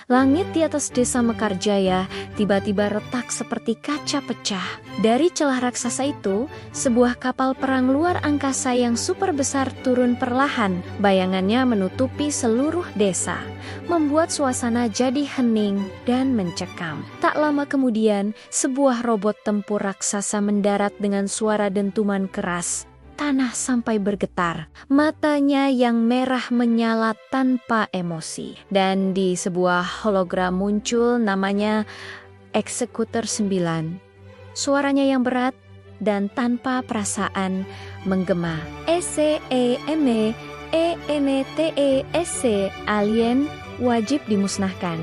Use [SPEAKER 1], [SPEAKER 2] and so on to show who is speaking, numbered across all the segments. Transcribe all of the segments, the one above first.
[SPEAKER 1] Langit di atas desa Mekarjaya tiba-tiba retak seperti kaca pecah. Dari celah raksasa itu, sebuah kapal perang luar angkasa yang super besar turun perlahan. Bayangannya menutupi seluruh desa, membuat suasana jadi hening dan mencekam. Tak lama kemudian, sebuah robot tempur raksasa mendarat dengan suara dentuman keras. Tanah sampai bergetar, matanya yang merah menyala tanpa emosi. Dan di sebuah hologram muncul namanya Eksekutor 9. Suaranya yang berat dan tanpa perasaan menggema. ECEMEENTESC, alien wajib dimusnahkan.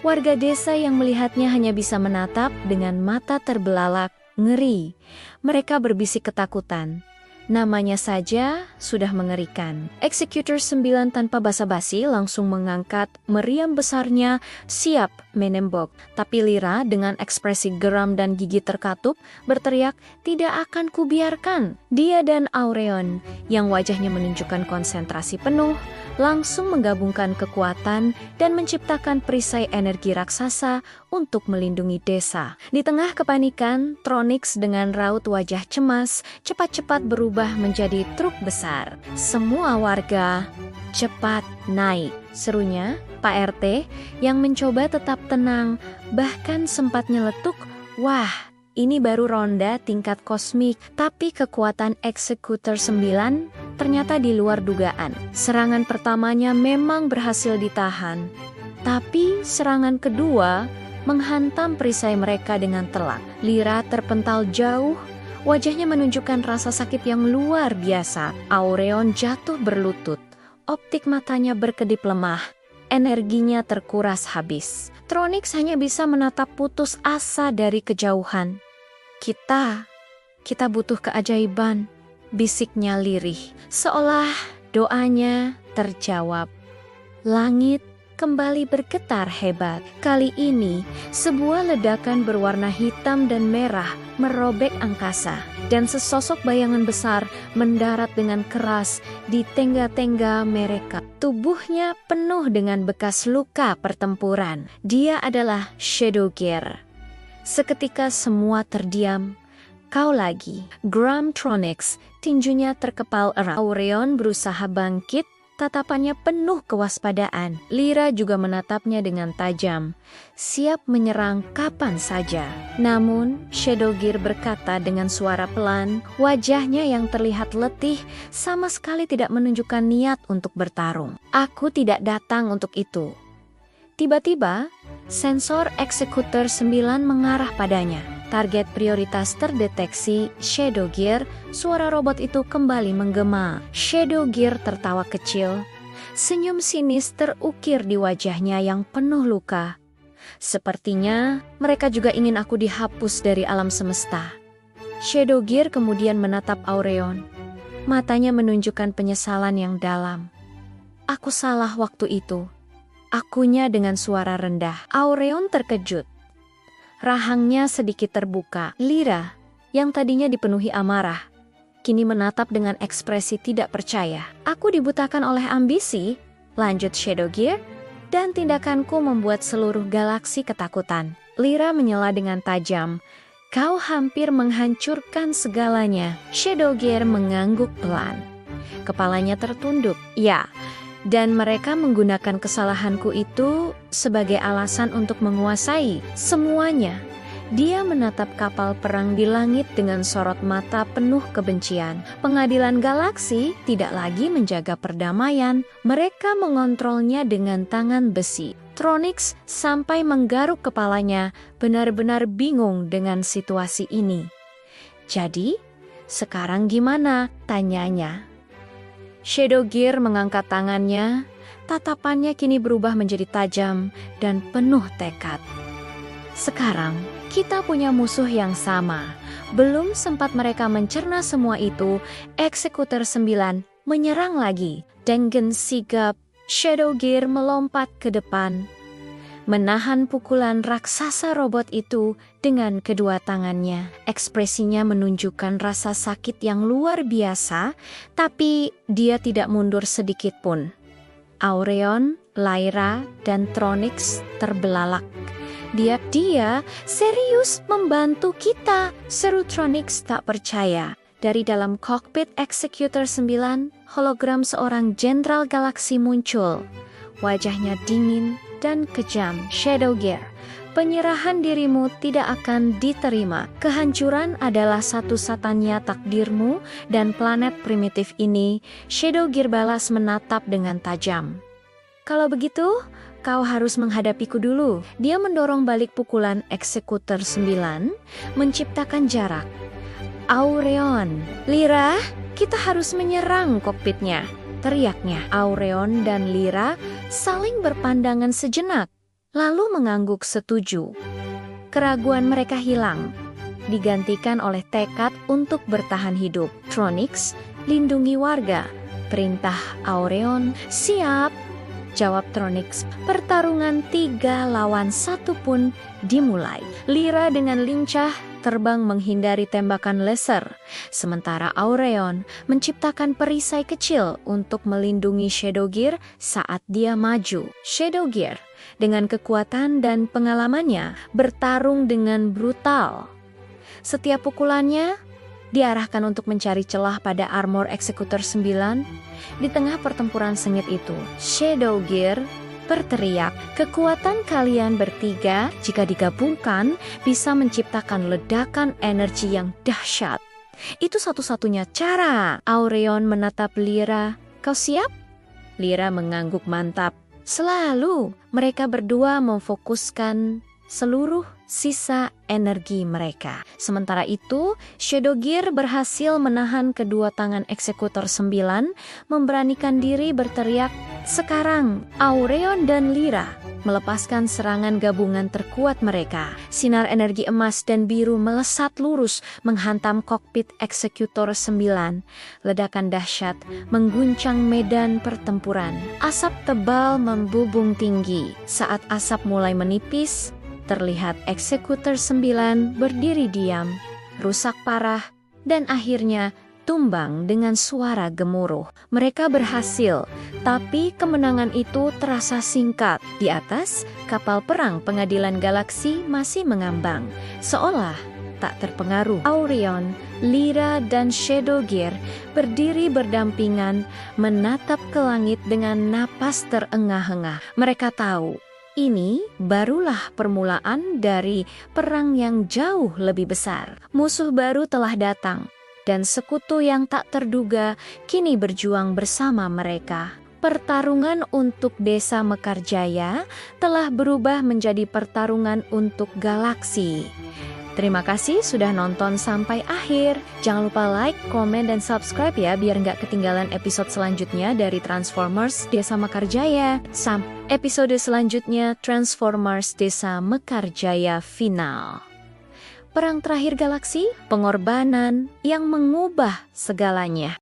[SPEAKER 1] Warga desa yang melihatnya hanya bisa menatap dengan mata terbelalak, ngeri. Mereka berbisik ketakutan. Namanya saja sudah mengerikan. Eksekutor 9 tanpa basa-basi langsung mengangkat meriam besarnya, siap menembok. Tapi Lyra dengan ekspresi geram dan gigi terkatup berteriak, "Tidak akan kubiarkan." Dia dan Aureon yang wajahnya menunjukkan konsentrasi penuh langsung menggabungkan kekuatan dan menciptakan perisai energi raksasa untuk melindungi desa. Di tengah kepanikan, Tronyx dengan raut wajah cemas cepat-cepat berubah menjadi truk besar. Semua warga cepat naik, serunya Pak RT yang mencoba tetap tenang, bahkan sempat nyeletuk, "Wah, ini baru ronda tingkat kosmik." Tapi kekuatan Eksekutor 9 ternyata di luar dugaan. Serangan pertamanya memang berhasil ditahan, tapi serangan kedua menghantam perisai mereka dengan telak. Lyra terpental jauh, wajahnya menunjukkan rasa sakit yang luar biasa. Aureon jatuh berlutut, optik matanya berkedip lemah, energinya terkuras habis. Tronyx hanya bisa menatap putus asa dari kejauhan. Kita butuh keajaiban," bisiknya lirih, seolah doanya terjawab. Langit kembali bergetar hebat. Kali ini, sebuah ledakan berwarna hitam dan merah merobek angkasa, dan sesosok bayangan besar mendarat dengan keras di tengga-tengga mereka. Tubuhnya penuh dengan bekas luka pertempuran. Dia adalah Shadowgear. Seketika semua terdiam. "Kau lagi." Geram Tronyx, tinjunya terkepal erat. Aureon berusaha bangkit, tatapannya penuh kewaspadaan. Lyra juga menatapnya dengan tajam, siap menyerang kapan saja. Namun, Shadowgear berkata dengan suara pelan, wajahnya yang terlihat letih sama sekali tidak menunjukkan niat untuk bertarung. "Aku tidak datang untuk itu." Tiba-tiba, sensor Eksekutor 9 mengarah padanya. Target prioritas terdeteksi, Shadowgear. Suara robot itu kembali menggema. Shadowgear tertawa kecil. Senyum sinis terukir di wajahnya yang penuh luka. "Sepertinya mereka juga ingin aku dihapus dari alam semesta." Shadowgear kemudian menatap Aureon. Matanya menunjukkan penyesalan yang dalam. "Aku salah waktu itu." Akunya dengan suara rendah. Aureon terkejut. Rahangnya sedikit terbuka. Lyra, yang tadinya dipenuhi amarah, kini menatap dengan ekspresi tidak percaya. "Aku dibutakan oleh ambisi," lanjut Shadowgear, "dan tindakanku membuat seluruh galaksi ketakutan." Lyra menyela dengan tajam. "Kau hampir menghancurkan segalanya." Shadowgear mengangguk pelan. Kepalanya tertunduk. "Ya, dan mereka menggunakan kesalahanku itu sebagai alasan untuk menguasai semuanya." Dia menatap kapal perang di langit dengan sorot mata penuh kebencian. Pengadilan galaksi tidak lagi menjaga perdamaian, mereka mengontrolnya dengan tangan besi. Tronyx sampai menggaruk kepalanya, benar-benar bingung dengan situasi ini. "Jadi, sekarang gimana?" tanyanya. Shadowgear mengangkat tangannya, tatapannya kini berubah menjadi tajam dan penuh tekad. "Sekarang, kita punya musuh yang sama." Belum sempat mereka mencerna semua itu, Eksekutor 9 menyerang lagi. Dengan sigap, Shadowgear melompat ke depan, menahan pukulan raksasa robot itu dengan kedua tangannya. Ekspresinya menunjukkan rasa sakit yang luar biasa, tapi dia tidak mundur sedikit pun. Aureon, Lyra dan Tronyx terbelalak. Dia serius membantu kita, seru Tronyx tak percaya. Dari dalam kokpit Executor 9, hologram seorang jenderal galaksi muncul. Wajahnya dingin dan kejam. Shadow Gear, penyerahan dirimu tidak akan diterima. Kehancuran adalah satu-satunya takdirmu dan planet primitif ini. Shadow Gear balas menatap dengan tajam. Kalau begitu, kau harus menghadapiku dulu. Dia mendorong balik pukulan Executor 9, menciptakan jarak. Aureon, Lyra, kita harus menyerang kokpitnya, teriaknya. Aureon dan Lyra saling berpandangan sejenak, lalu mengangguk setuju. Keraguan mereka hilang, digantikan oleh tekad untuk bertahan hidup. Tronyx, lindungi warga. Perintah Aureon, siap, jawab Tronyx. Pertarungan 3 lawan 1 pun dimulai. Lyra dengan lincah terbang menghindari tembakan laser, sementara Aureon menciptakan perisai kecil untuk melindungi Shadow Gear saat dia maju. Shadow Gear, dengan kekuatan dan pengalamannya, bertarung dengan brutal. Setiap pukulannya diarahkan untuk mencari celah pada armor Executor 9. Di tengah pertempuran sengit itu, Shadow Gear berteriak, kekuatan kalian bertiga jika digabungkan bisa menciptakan ledakan energi yang dahsyat. Itu satu-satunya cara. Aureon menatap Lyra. Kau siap? Lyra mengangguk mantap. Selalu mereka berdua memfokuskan seluruh sisa energi mereka. Sementara itu, Shadow Gear berhasil menahan kedua tangan Executor 9, memberanikan diri berteriak, sekarang Aureon dan Lyra melepaskan serangan gabungan terkuat mereka. Sinar energi emas dan biru melesat lurus menghantam kokpit Executor 9. Ledakan dahsyat mengguncang medan pertempuran. Asap tebal membubung tinggi. Saat asap mulai menipis, terlihat Executor 9 berdiri diam, rusak parah, dan akhirnya tumbang dengan suara gemuruh. Mereka berhasil, tapi kemenangan itu terasa singkat. Di atas, kapal perang pengadilan galaksi masih mengambang, seolah tak terpengaruh. Aureon, Lyra, dan Shadow Gear berdiri berdampingan, menatap ke langit dengan napas terengah-engah. Mereka tahu, ini barulah permulaan dari perang yang jauh lebih besar. Musuh baru telah datang, dan sekutu yang tak terduga kini berjuang bersama mereka. Pertarungan untuk desa Mekarjaya telah berubah menjadi pertarungan untuk galaksi. Terima kasih sudah nonton sampai akhir. Jangan lupa like, komen, dan subscribe ya biar nggak ketinggalan episode selanjutnya dari Transformers Desa Mekarjaya. Sampai episode selanjutnya Transformers Desa Mekarjaya final. Perang terakhir galaksi, pengorbanan yang mengubah segalanya.